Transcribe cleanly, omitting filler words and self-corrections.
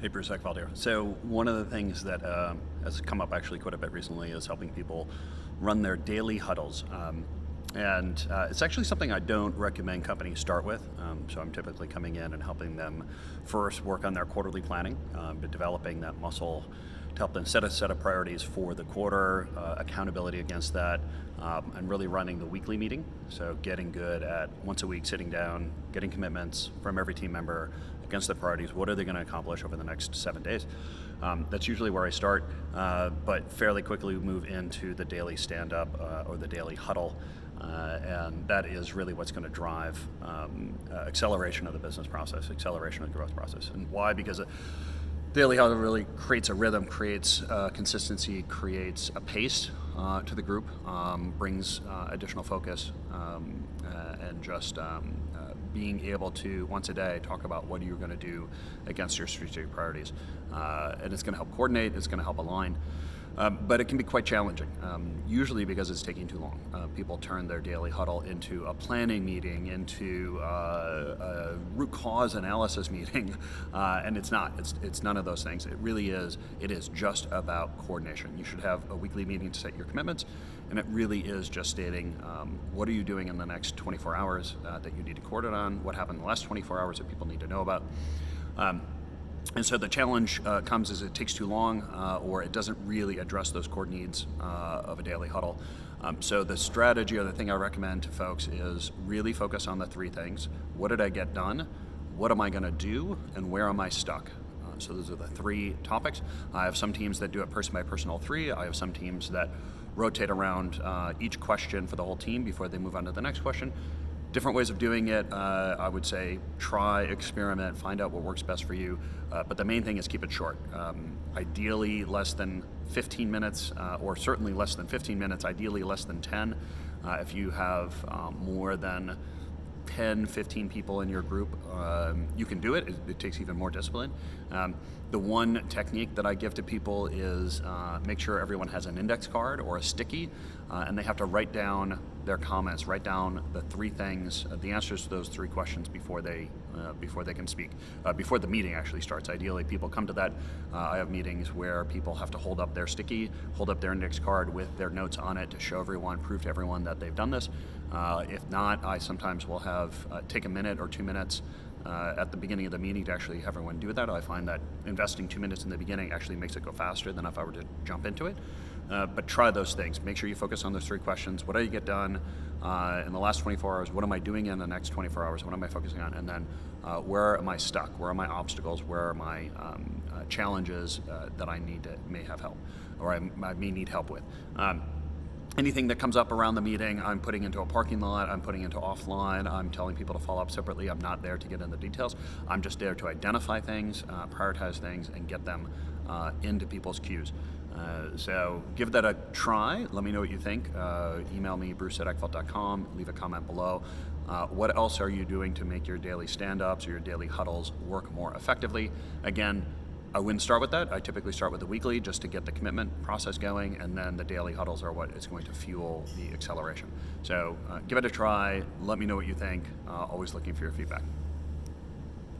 Hey, Bruce Eckvald here. So one of the things that has come up actually quite a bit recently is helping people run their daily huddles. And it's actually something I don't recommend companies start with. So I'm typically coming in and helping them first work on their quarterly planning, but developing that muscle to help them set a set of priorities for the quarter, accountability against that, and really running the weekly meeting. So getting good at once a week sitting down, getting commitments from every team member against the priorities. What are they going to accomplish over the next 7 days? That's usually where I start, but fairly quickly move into the daily stand-up or the daily huddle. And that is really what's going to drive acceleration of the business process, acceleration of the growth process. And why? Because daily huddle really creates a rhythm, creates consistency, creates a pace to the group, brings additional focus, and just being able to once a day talk about what you're going to do against your strategic priorities. And it's going to help coordinate, it's going to help align. But it can be quite challenging, usually because it's taking too long. People turn their daily huddle into a planning meeting, into a root cause analysis meeting, and it's not. It's none of those things. It really is. It is just about coordination. You should have a weekly meeting to set your commitments, and it really is just stating what are you doing in the next 24 hours that you need to coordinate on, what happened in the last 24 hours that people need to know about. And so the challenge comes as it takes too long or it doesn't really address those core needs of a daily huddle. So the strategy or the thing I recommend to folks is really focus on the three things. What did I get done? What am I going to do? And where am I stuck? So those are the three topics. I have some teams that do it person by person, all three. I have some teams that rotate around each question for the whole team before they move on to the next question. Different ways of doing it. I would say try, experiment, find out what works best for you. But the main thing is keep it short. Ideally less than 15 minutes, or certainly less than 15 minutes, ideally less than 10. If you have more than 10, 15 people in your group, you can do it. It takes even more discipline. The one technique that I give to people is make sure everyone has an index card or a sticky, and they have to write down their comments, write down the three things, the answers to those three questions before they can speak, before the meeting actually starts. Ideally, people come to that. I have meetings where people have to hold up their sticky, hold up their index card with their notes on it to show everyone, prove to everyone that they've done this. If not, I sometimes will have take a minute or 2 minutes at the beginning of the meeting to actually have everyone do that. I find that investing 2 minutes in the beginning actually makes it go faster than if I were to jump into it. But try those things. Make sure you focus on those three questions. What do you get done in the last 24 hours? What am I doing in the next 24 hours? What am I focusing on? And then where am I stuck? Where are my obstacles? Where are my challenges that I may have help, or I may need help with? Anything that comes up around the meeting, I'm putting into a parking lot, I'm putting into offline, I'm telling people to follow up separately. I'm not there to get into the details. I'm just there to identify things, prioritize things, and get them into people's queues. So give that a try. Let me know what you think. Email me, bruce@eckvalt.com. Leave a comment below. What else are you doing to make your daily stand-ups or your daily huddles work more effectively? Again, I wouldn't start with that. I typically start with the weekly just to get the commitment process going, and then the daily huddles are what is going to fuel the acceleration. So give it a try. Let me know what you think. Always looking for your feedback.